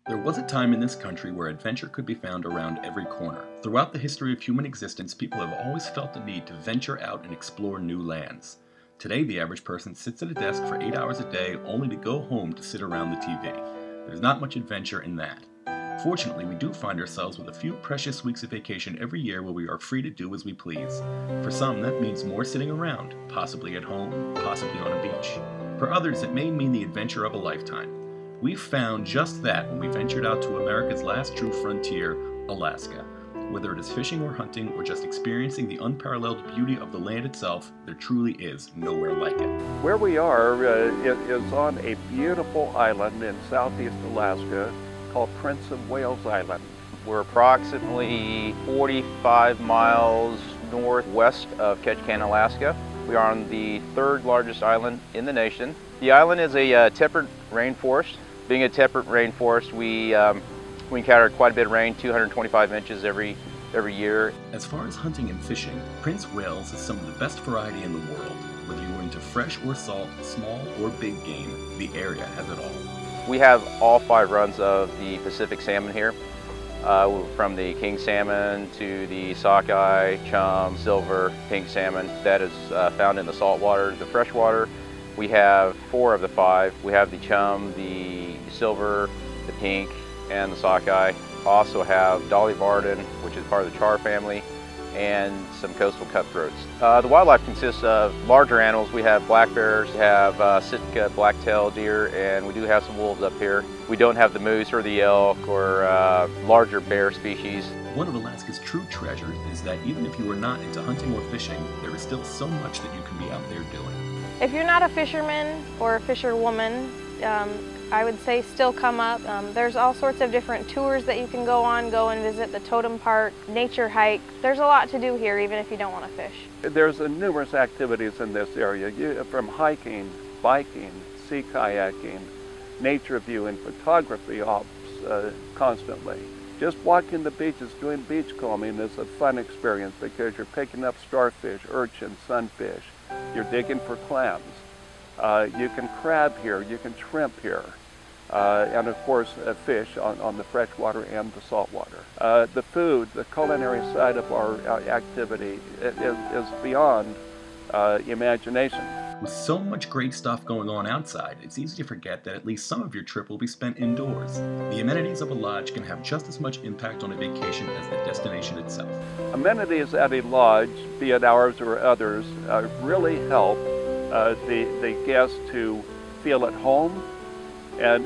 There was a time in this country where adventure could be found around every corner. Throughout the history of human existence, people have always felt the need to venture out and explore new lands. Today, the average person sits at a desk for 8 hours a day only to go home to sit around the TV. There's not much adventure in that. Fortunately, we do find ourselves with a few precious weeks of vacation every year where we are free to do as we please. For some, that means more sitting around, possibly at home, possibly on a beach. For others, it may mean the adventure of a lifetime. We found just that when we ventured out to America's last true frontier, Alaska. Whether it is fishing or hunting or just experiencing the unparalleled beauty of the land itself, there truly is nowhere like it. Where we are is on a beautiful island in southeast Alaska called Prince of Wales Island. We're approximately 45 miles northwest of Ketchikan, Alaska. We are on the third largest island in the nation. The island is a temperate rainforest. Being a temperate rainforest, we encounter quite a bit of rain, 225 inches every year. As far as hunting and fishing, Prince Wales is some of the best variety in the world. Whether you're into fresh or salt, small or big game, the area has it all. We have all 5 runs of the Pacific salmon here, from the king salmon to the sockeye, chum, silver, pink salmon that is found in the saltwater. The freshwater, we have 4 of the 5. We have the chum, the silver, the pink, and the sockeye. Also have Dolly Varden, which is part of the char family, and some coastal cutthroats. The wildlife consists of larger animals. We have black bears, have Sitka black-tailed deer, and we do have some wolves up here. We don't have the moose or the elk or larger bear species. One of Alaska's true treasures is that even if you are not into hunting or fishing, there is still so much that you can be out there doing. If you're not a fisherman or a fisherwoman, I would say still come up. There's all sorts of different tours that you can go on, go and visit the totem park, nature hike. There's a lot to do here even if you don't want to fish. There's numerous activities in this area, from hiking, biking, sea kayaking, nature viewing, photography ops constantly. Just walking the beaches, doing beach combing is a fun experience because you're picking up starfish, urchin, sunfish. You're digging for clams. You can crab here, you can shrimp here, and of course fish on the freshwater and the saltwater. The food, the culinary side of our activity is beyond imagination. With so much great stuff going on outside, it's easy to forget that at least some of your trip will be spent indoors. The amenities of a lodge can have just as much impact on a vacation as the destination itself. Amenities at a lodge, be it ours or others, really help the guest to feel at home and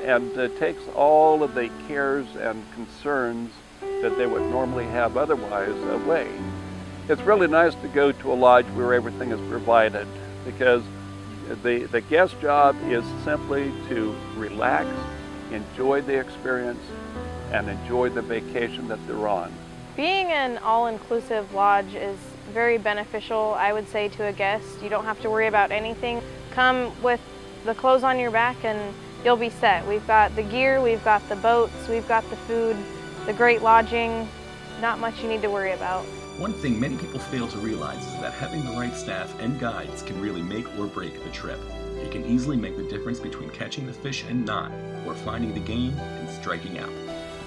takes all of the cares and concerns that they would normally have otherwise away. It's really nice to go to a lodge where everything is provided because the guest job is simply to relax, enjoy the experience, and enjoy the vacation that they're on. Being an all-inclusive lodge is very beneficial, I would say, to a guest. You don't have to worry about anything. Come with the clothes on your back and you'll be set. We've got the gear, we've got the boats, we've got the food, the great lodging. Not much you need to worry about. One thing many people fail to realize is that having the right staff and guides can really make or break the trip. It can easily make the difference between catching the fish and not, or finding the game and striking out.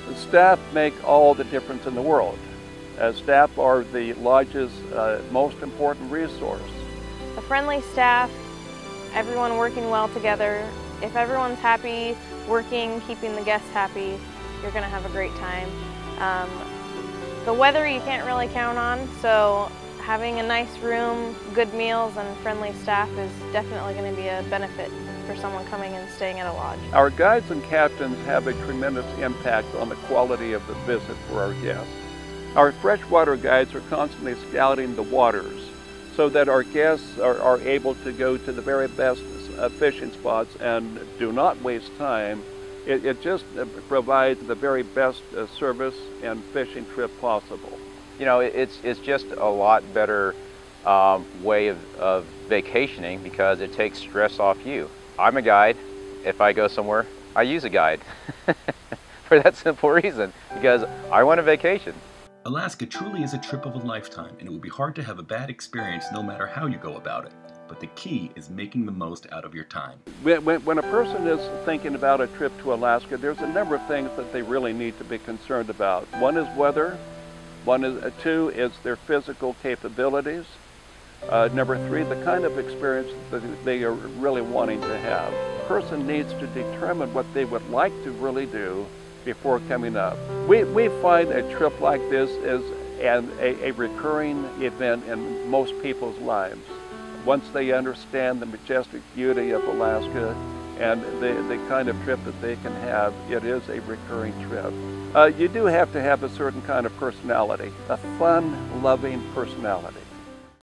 The staff make all the difference in the world. Staff are the lodge's most important resource. A friendly staff, everyone working well together. If everyone's happy, working, keeping the guests happy, you're going to have a great time. The weather you can't really count on, so having a nice room, good meals, and friendly staff is definitely going to be a benefit for someone coming and staying at a lodge. Our guides and captains have a tremendous impact on the quality of the visit for our guests. Our freshwater guides are constantly scouting the waters so that our guests are able to go to the very best fishing spots and do not waste time. It just provides the very best service and fishing trip possible. You know, it's just a lot better way of vacationing because it takes stress off you. I'm a guide. If I go somewhere, I use a guide for that simple reason, because I want a vacation. Alaska truly is a trip of a lifetime, and it would be hard to have a bad experience no matter how you go about it. but the key is making the most out of your time. When a person is thinking about a trip to Alaska, there's a number of things that they really need to be concerned about. One is weather. Two is their physical capabilities. Number three, the kind of experience that they are really wanting to have. A person needs to determine what they would like to really do before coming up. We find a trip like this is a recurring event in most people's lives. Once they understand the majestic beauty of Alaska and the kind of trip that they can have, it is a recurring trip. You do have to have a certain kind of personality, a fun, loving personality.